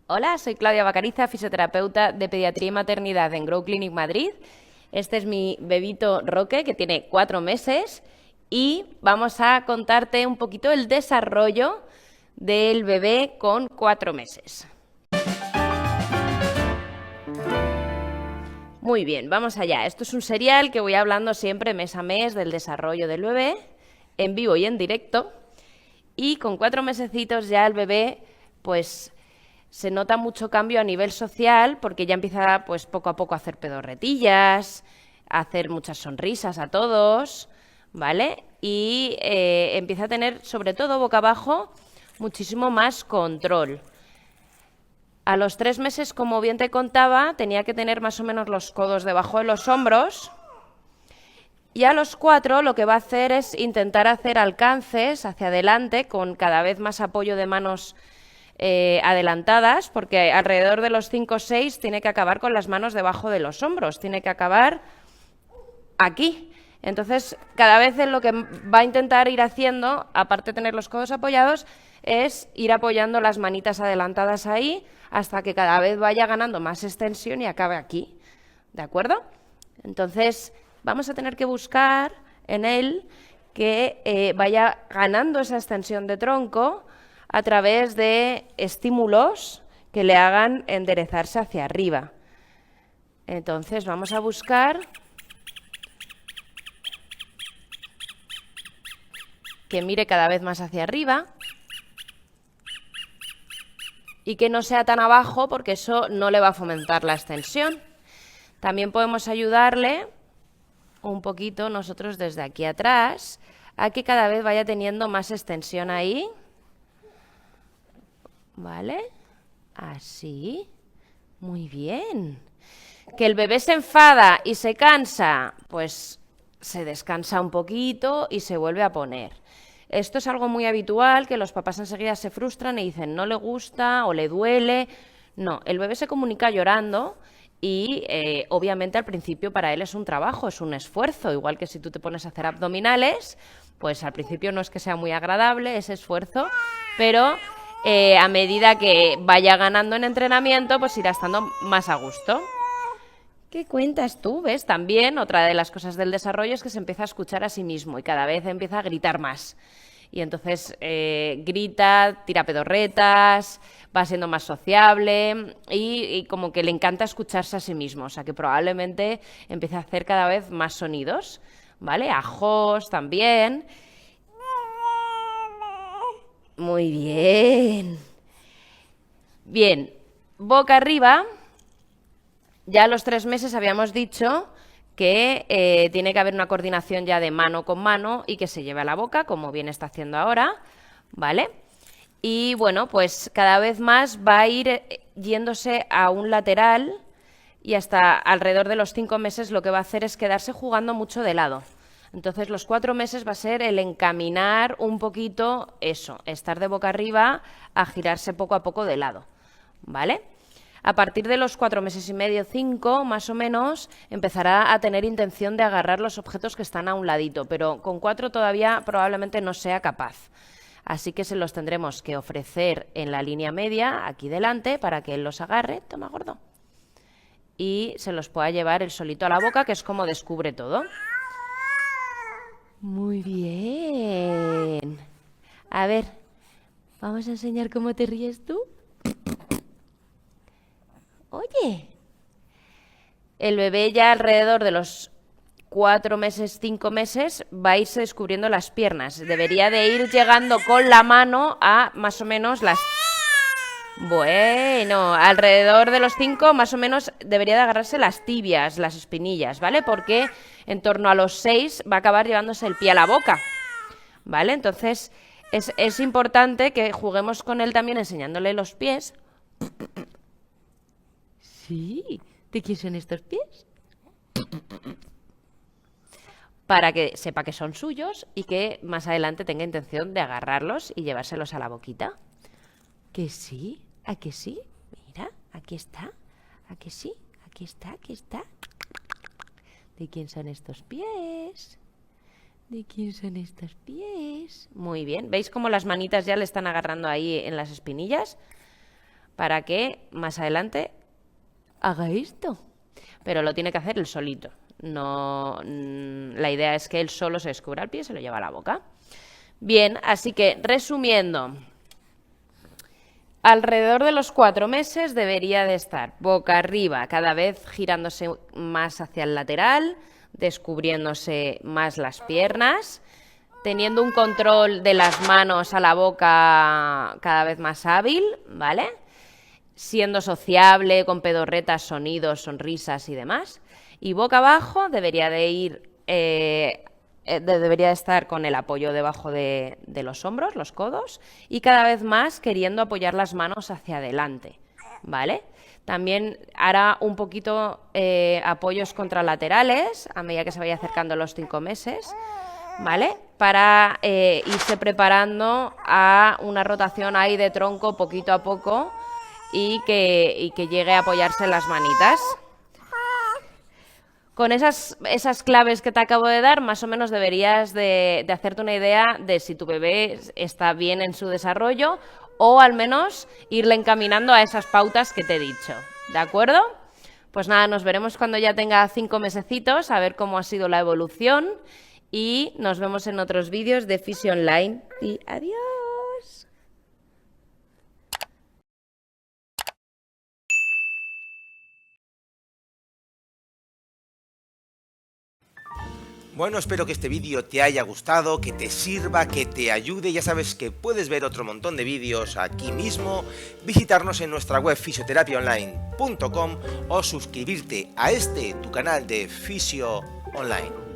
Hola, soy Claudia Bacariza, fisioterapeuta de pediatría y maternidad en Grow Clinic Madrid. Este es mi bebito Roque, que tiene 4 meses, y vamos a contarte un poquito el desarrollo del bebé con 4 meses. Muy bien, vamos allá. Esto es un serial que voy hablando siempre mes a mes del desarrollo del bebé, en vivo y en directo. Y con 4 mesecitos ya el bebé, pues, se nota mucho cambio a nivel social porque ya empieza, pues, poco a poco a hacer pedorretillas, a hacer muchas sonrisas a todos, ¿vale? Y empieza a tener, sobre todo boca abajo, muchísimo más control. A los 3 meses, como bien te contaba, tenía que tener más o menos los codos debajo de los hombros. Y a los 4 lo que va a hacer es intentar hacer alcances hacia adelante con cada vez más apoyo de manos adelantadas, porque alrededor de los 5 o 6 tiene que acabar con las manos debajo de los hombros, tiene que acabar aquí. Entonces, cada vez lo que va a intentar ir haciendo, aparte de tener los codos apoyados, es ir apoyando las manitas adelantadas ahí hasta que cada vez vaya ganando más extensión y acabe aquí. ¿De acuerdo? Entonces, vamos a tener que buscar en él que vaya ganando esa extensión de tronco a través de estímulos que le hagan enderezarse hacia arriba. Entonces vamos a buscar que mire cada vez más hacia arriba y que no sea tan abajo, porque eso no le va a fomentar la extensión. También podemos ayudarle un poquito nosotros desde aquí atrás a que cada vez vaya teniendo más extensión ahí. ¿Vale? Así. Muy bien. Que el bebé se enfada y se cansa, pues se descansa un poquito y se vuelve a poner. Esto es algo muy habitual, que los papás enseguida se frustran y dicen no le gusta o le duele. No, el bebé se comunica llorando y obviamente al principio para él es un trabajo, es un esfuerzo, igual que si tú te pones a hacer abdominales, pues al principio no es que sea muy agradable ese esfuerzo, pero a medida que vaya ganando en entrenamiento, pues irá estando más a gusto. ¿Qué cuentas tú? ¿Ves? También otra de las cosas del desarrollo es que se empieza a escuchar a sí mismo y cada vez empieza a gritar más. Y entonces grita, tira pedorretas, va siendo más sociable y como que le encanta escucharse a sí mismo. O sea que probablemente empiece a hacer cada vez más sonidos, ¿vale? Ajos también. Muy bien. Bien, boca arriba. Ya a los 3 meses habíamos dicho que tiene que haber una coordinación ya de mano con mano y que se lleve a la boca, como bien está haciendo ahora, ¿vale? Y bueno, pues cada vez más va a ir yéndose a un lateral y hasta alrededor de los 5 meses lo que va a hacer es quedarse jugando mucho de lado. Entonces los 4 meses va a ser el encaminar un poquito eso, estar de boca arriba a girarse poco a poco de lado, ¿vale? A partir de los 4 meses y medio, 5, más o menos, empezará a tener intención de agarrar los objetos que están a un ladito, pero con 4 todavía probablemente no sea capaz. Así que se los tendremos que ofrecer en la línea media, aquí delante, para que él los agarre, toma gordo, y se los pueda llevar él solito a la boca, que es como descubre todo. Muy bien. A ver, vamos a enseñar cómo te ríes tú. Oye, el bebé ya alrededor de los 4 meses, 5 meses, va a irse descubriendo las piernas. Debería de ir llegando con la mano a más o menos las... Bueno, alrededor de los 5 más o menos debería de agarrarse las tibias, las espinillas, ¿vale? Porque en torno a los 6 va a acabar llevándose el pie a la boca, ¿vale? Entonces es importante que juguemos con él también enseñándole los pies. Sí, ¿de quién son estos pies? Para que sepa que son suyos y que más adelante tenga intención de agarrarlos y llevárselos a la boquita. ¿Que sí? ¿A que sí? Mira, aquí está. ¿A que sí? Aquí está, aquí está. ¿De quién son estos pies? ¿De quién son estos pies? Muy bien. ¿Veis cómo las manitas ya le están agarrando ahí en las espinillas? para que más adelante haga esto. Pero lo tiene que hacer él solito. No, la idea es que él solo se descubra el pie y se lo lleva a la boca. Bien, así que resumiendo, alrededor de los 4 meses debería de estar boca arriba, cada vez girándose más hacia el lateral, descubriéndose más las piernas, teniendo un control de las manos a la boca cada vez más hábil, ¿vale? Siendo sociable, con pedorretas, sonidos, sonrisas y demás. Y boca abajo debería de ir, debería de estar con el apoyo debajo de los hombros, los codos, y cada vez más queriendo apoyar las manos hacia adelante, ¿vale? También hará un poquito apoyos contralaterales a medida que se vaya acercando los 5 meses, ¿vale? Para irse preparando a una rotación ahí de tronco poquito a poco y que llegue a apoyarse en las manitas. Con esas claves que te acabo de dar, más o menos deberías de hacerte una idea de si tu bebé está bien en su desarrollo o al menos irle encaminando a esas pautas que te he dicho, ¿de acuerdo? Pues nada, nos veremos cuando ya tenga 5 mesecitos, a ver cómo ha sido la evolución y nos vemos en otros vídeos de Fisio Online y adiós. Bueno, espero que este vídeo te haya gustado, que te sirva, que te ayude. Ya sabes que puedes ver otro montón de vídeos aquí mismo, visitarnos en nuestra web fisioterapiaonline.com o suscribirte a tu canal de Fisio Online.